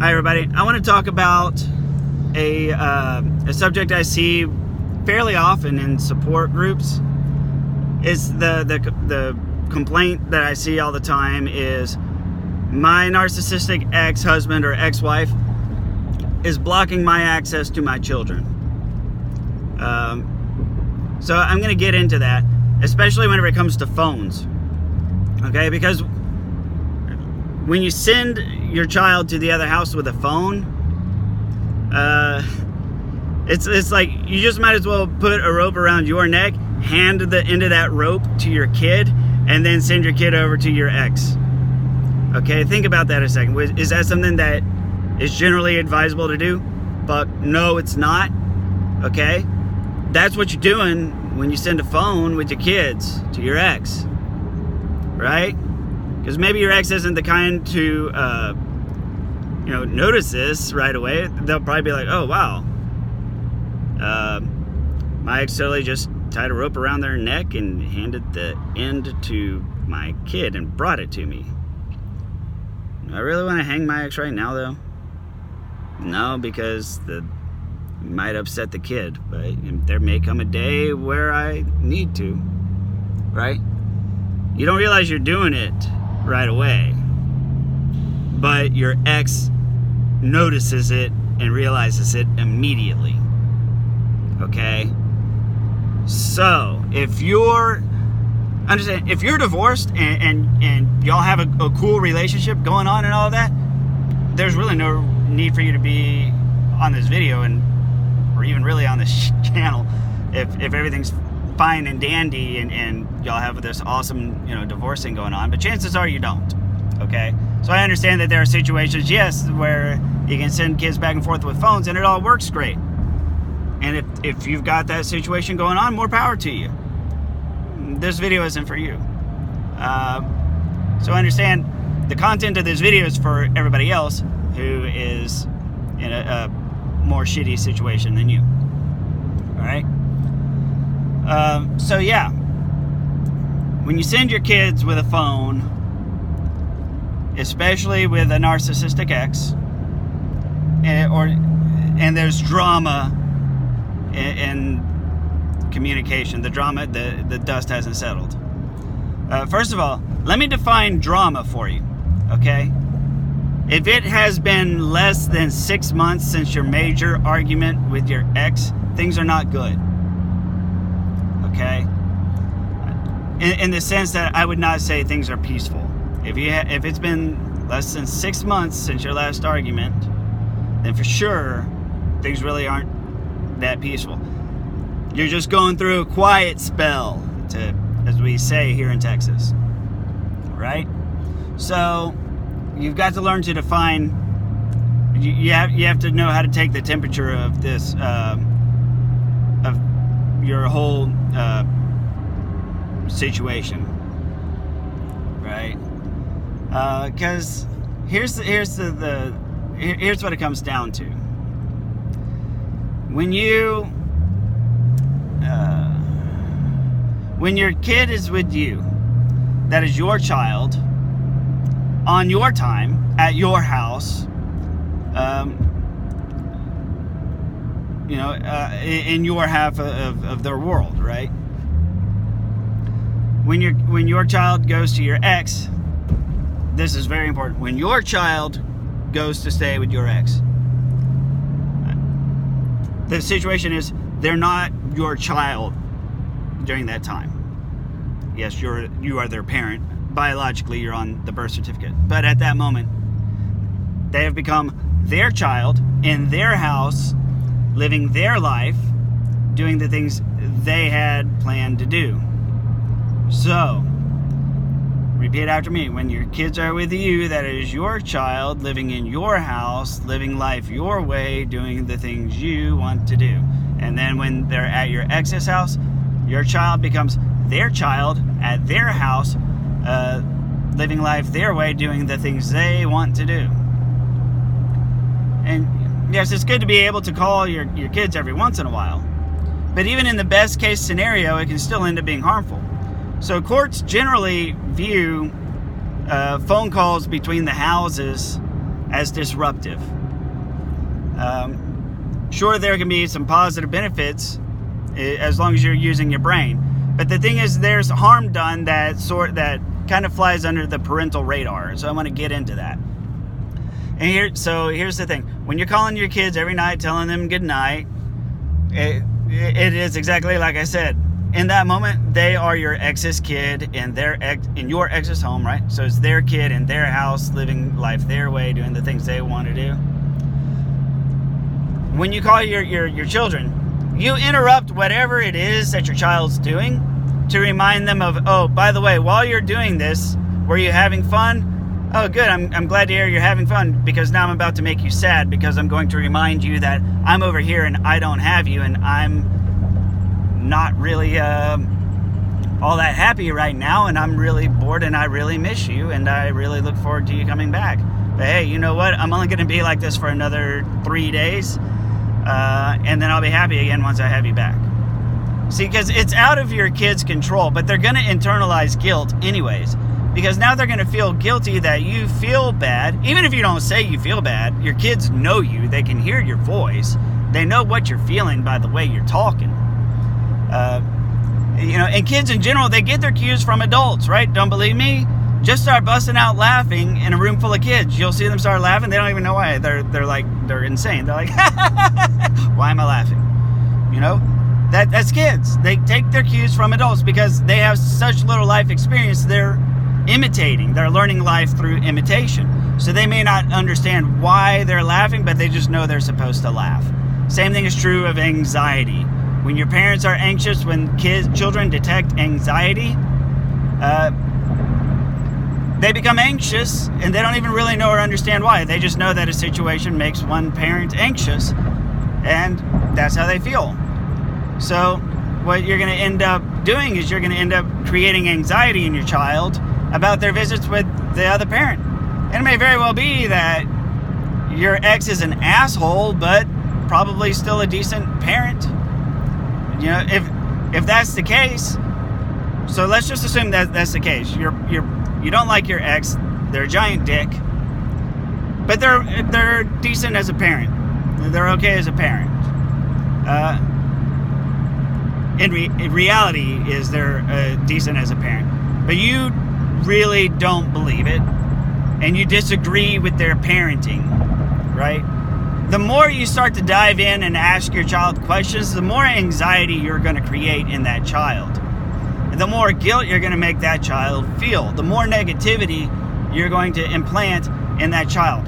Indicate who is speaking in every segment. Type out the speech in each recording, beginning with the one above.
Speaker 1: Hi everybody. I want to talk about a subject I see fairly often in support groups. It's the complaint that I see all the time is my narcissistic ex-husband or ex-wife is blocking my access to my children. So I'm going to get into that, especially whenever it comes to phones. Okay, because when you send your child to the other house with a phone, it's like you just might as well put a rope around your neck, hand the end of that rope to your kid, and then send your kid over to your ex. Okay, think about that a second. Is that something that is generally advisable to do? But no, it's not. Okay, that's what you're doing when you send a phone with your kids to your ex, right? Because maybe your ex isn't the kind to, notice this right away. They'll probably be like, oh, wow. My ex totally just tied a rope around their neck and handed the end to my kid and brought it to me. Do I really want to hang my ex right now, though? No, because it might upset the kid. But there may come a day where I need to, right? You don't realize you're doing it right away, but your ex notices it and realizes it immediately. Okay, so if you're divorced and y'all have a cool relationship going on and all of that, there's really no need for you to be on this video or even really on this channel if everything's fine and dandy and y'all have this awesome divorcing going on. But chances are you don't. Okay, so I understand that there are situations, yes, where you can send kids back and forth with phones and it all works great. And if you've got that situation going on, more power to you. This video isn't for you. So I understand the content of this video is for everybody else who is in a more shitty situation than you. All right. So yeah, when you send your kids with a phone, especially with a narcissistic ex, and there's drama in communication, the drama, the dust hasn't settled. First of all, let me define drama for you, okay? If it has been less than 6 months since your major argument with your ex, things are not good. Okay, in the sense that I would not say things are peaceful. If it's been less than 6 months since your last argument, then for sure things really aren't that peaceful. You're just going through a quiet spell, as we say here in Texas, right? So you've got to learn to define. You have to know how to take the temperature of this of your whole situation, right? Because here's what it comes down to. When your kid is with you, that is your child, on your time, at your house, in your half of their world, right? When your child goes to your ex, this is very important. When your child goes to stay with your ex, the situation is they're not your child during that time. Yes, you are their parent. Biologically, you're on the birth certificate. But at that moment, they have become their child in their house, living their life, doing the things they had planned to do. So, repeat after me. When your kids are with you, that is your child living in your house, living life your way, doing the things you want to do. And then when they're at your ex's house, your child becomes their child at their house, living life their way, doing the things they want to do. And yes, it's good to be able to call your kids every once in a while. But even in the best case scenario, it can still end up being harmful. So courts generally view phone calls between the houses as disruptive. Sure, there can be some positive benefits as long as you're using your brain. But the thing is, there's harm done that kind of flies under the parental radar. So I want to get into that. And here's the thing. When you're calling your kids every night, telling them good night, it is exactly like I said. In that moment, they are your ex's kid in your ex's home, right? So it's their kid in their house, living life their way, doing the things they want to do. When you call your children, you interrupt whatever it is that your child's doing to remind them of, oh, by the way, while you're doing this, were you having fun? Oh, good, I'm glad to hear you're having fun, because now I'm about to make you sad, because I'm going to remind you that I'm over here and I don't have you, and I'm not really all that happy right now, and I'm really bored, and I really miss you, and I really look forward to you coming back. But hey, you know what? I'm only going to be like this for another 3 days, and then I'll be happy again once I have you back. See, because it's out of your kids' control, but they're going to internalize guilt anyways, because now they're going to feel guilty that you feel bad. Even if you don't say you feel bad, your kids know you. They can hear your voice. They know what you're feeling by the way you're talking. And kids in general, they get their cues from adults, right? Don't believe me? Just start busting out laughing in a room full of kids. You'll see them start laughing. They don't even know why. They're insane. They're like, why am I laughing? That's kids. They take their cues from adults because they have such little life experience. They're imitating. They're learning life through imitation. So they may not understand why they're laughing, but they just know they're supposed to laugh. Same thing is true of anxiety. When your parents are anxious, when children detect anxiety, they become anxious, and they don't even really know or understand why. They just know that a situation makes one parent anxious, and that's how they feel. So what you're going to end up doing is you're going to end up creating anxiety in your child about their visits with the other parent. And it may very well be that your ex is an asshole, but probably still a decent parent. If that's the case, so let's just assume that that's the case. You don't like your ex, they're a giant dick, but they're decent as a parent. They're okay as a parent. In reality, is they're decent as a parent, but you really don't believe it, and you disagree with their parenting, right? The more you start to dive in and ask your child questions, the more anxiety you're going to create in that child. And the more guilt you're going to make that child feel. The more negativity you're going to implant in that child.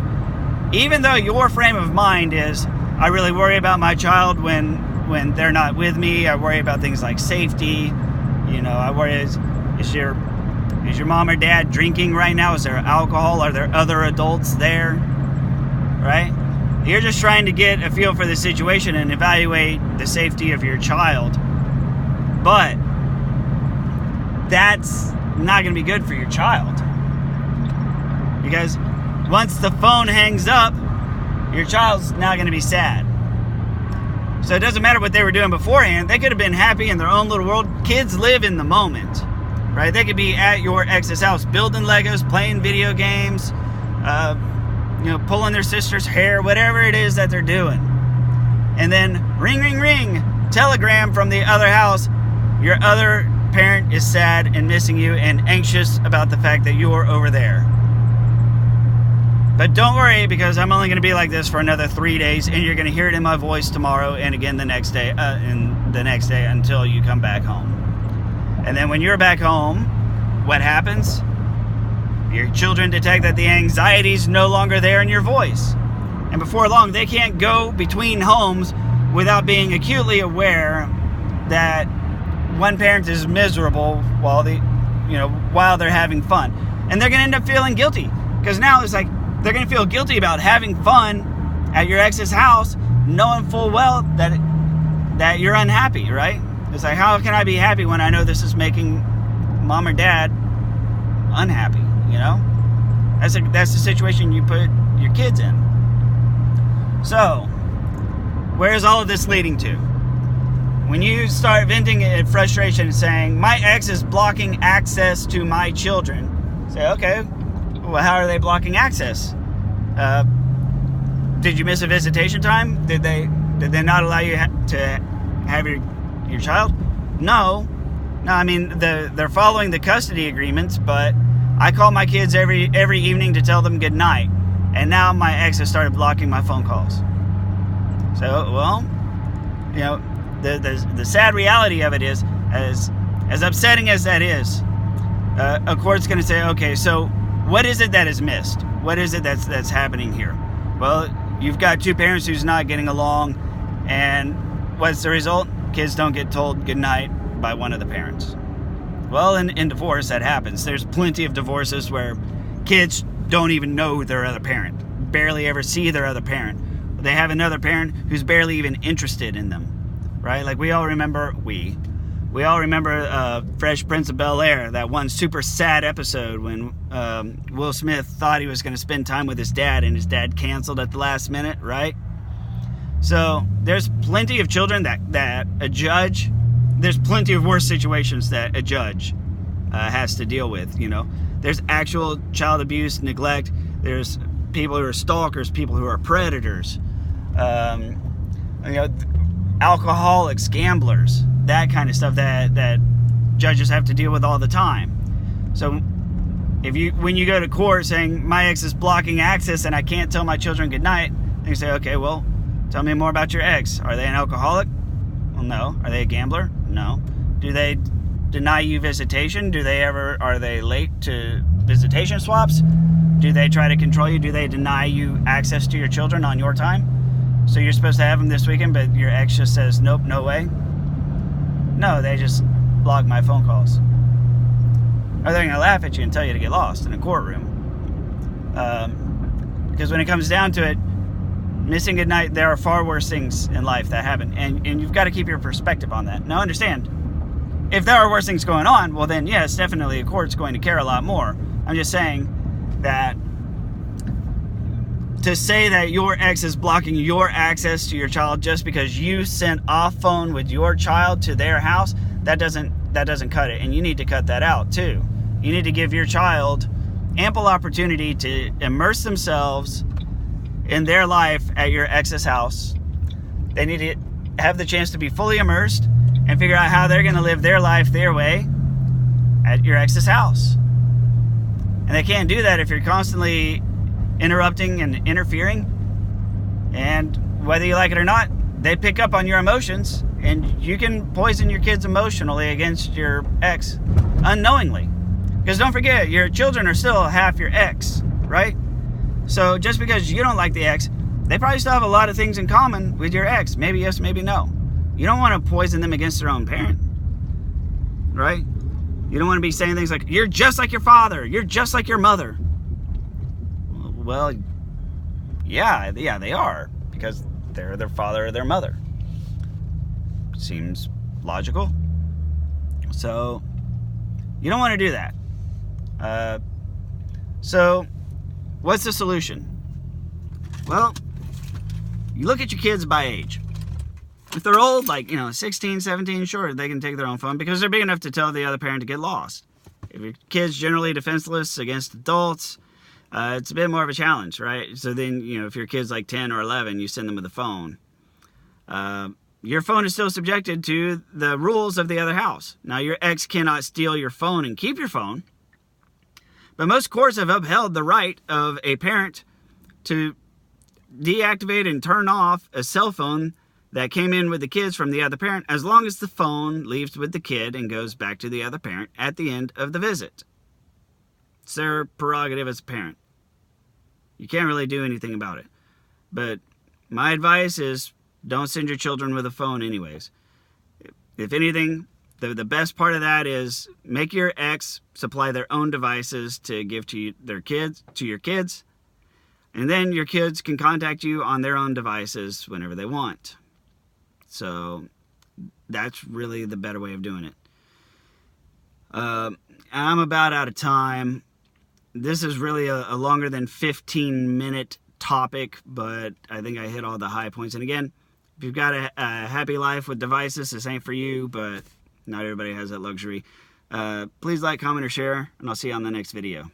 Speaker 1: Even though your frame of mind is, I really worry about my child when they're not with me. I worry about things like safety. I worry, is your mom or dad drinking right now? Is there alcohol? Are there other adults there? Right? You're just trying to get a feel for the situation and evaluate the safety of your child. But that's not going to be good for your child. Because once the phone hangs up, your child's now going to be sad. So it doesn't matter what they were doing beforehand. They could have been happy in their own little world. Kids live in the moment, right? They could be at your ex's house building Legos, playing video games, pulling their sister's hair, whatever it is that they're doing. And then ring, ring, ring, telegram from the other house. Your other parent is sad and missing you and anxious about the fact that you're over there. But don't worry, because I'm only going to be like this for another 3 days, and you're going to hear it in my voice tomorrow and again the next day, until you come back home. And then when you're back home, what happens? Your children detect that the anxiety is no longer there in your voice. And before long, they can't go between homes without being acutely aware that one parent is miserable while they're having fun. And they're going to end up feeling guilty. Because now it's like, they're going to feel guilty about having fun at your ex's house, knowing full well that you're unhappy, right? It's like, how can I be happy when I know this is making mom or dad unhappy, That's the situation you put your kids in. So, where's all of this leading to? When you start venting at frustration and saying, my ex is blocking access to my children, say, okay, well, how are they blocking access? Did you miss a visitation time? Did they not allow you to have your child? No. I mean, they're following the custody agreements, but I call my kids every evening to tell them good night, and now my ex has started blocking my phone calls. So, well, you know, the sad reality of it is, as upsetting as that is, a court's going to say, okay, so what is it that is missed? What is it that's happening here? Well, you've got two parents who's not getting along, and what's the result? Kids don't get told goodnight by one of the parents. Well, in divorce, that happens. There's plenty of divorces where kids don't even know their other parent, barely ever see their other parent. They have another parent who's barely even interested in them, right? Like we all remember Fresh Prince of Bel-Air, that one super sad episode when Will Smith thought he was going to spend time with his dad, and his dad canceled at the last minute, right? So there's plenty of children that a judge, there's plenty of worse situations that a judge has to deal with, you know. There's actual child abuse, neglect. There's people who are stalkers, people who are predators, you know, alcoholics, gamblers, that kind of stuff that judges have to deal with all the time. So when you go to court saying my ex is blocking access and I can't tell my children goodnight, you say, okay, well, tell me more about your ex. Are they an alcoholic? Well, no. Are they a gambler? No. Do they deny you visitation? Are they late to visitation swaps? Do they try to control you? Do they deny you access to your children on your time? So you're supposed to have them this weekend, but your ex just says, nope, no way? No, they just block my phone calls. Or they're going to laugh at you and tell you to get lost in a courtroom. Because when it comes down to it, missing at night, there are far worse things in life that happen. And you've got to keep your perspective on that. Now understand, if there are worse things going on, well then yes, definitely a court's going to care a lot more. I'm just saying that to say that your ex is blocking your access to your child just because you sent a phone with your child to their house, that doesn't cut it. And you need to cut that out too. You need to give your child ample opportunity to immerse themselves in their life at your ex's house. They need to have the chance to be fully immersed and figure out how they're going to live their life their way at your ex's house. And they can't do that if you're constantly interrupting and interfering. And whether you like it or not, they pick up on your emotions, and you can poison your kids emotionally against your ex unknowingly. Because don't forget, your children are still half your ex, right? So just because you don't like the ex, they probably still have a lot of things in common with your ex. Maybe yes, maybe no. You don't want to poison them against their own parent, right? You don't want to be saying things like, you're just like your father, you're just like your mother. Well, yeah, they are, because they're their father or their mother. Seems logical. So you don't want to do that. So what's the solution? Well, you look at your kids by age. If they're old, like, 16, 17, sure, they can take their own phone because they're big enough to tell the other parent to get lost. If your kid's generally defenseless against adults, it's a bit more of a challenge, right? So then, if your kid's like 10 or 11, you send them with a phone. Your phone is still subjected to the rules of the other house. Now, your ex cannot steal your phone and keep your phone, but most courts have upheld the right of a parent to deactivate and turn off a cell phone that came in with the kids from the other parent, as long as the phone leaves with the kid and goes back to the other parent at the end of the visit. It's their prerogative as a parent. You can't really do anything about it. But my advice is, don't send your children with a phone anyways. If anything, the best part of that is make your ex supply their own devices to give to your kids, and then your kids can contact you on their own devices whenever they want. So that's really the better way of doing it. I'm about out of time. This is really a longer than 15-minute topic, but I think I hit all the high points. And again, if you've got a happy life with devices, this ain't for you, but not everybody has that luxury. Please like, comment, or share, and I'll see you on the next video.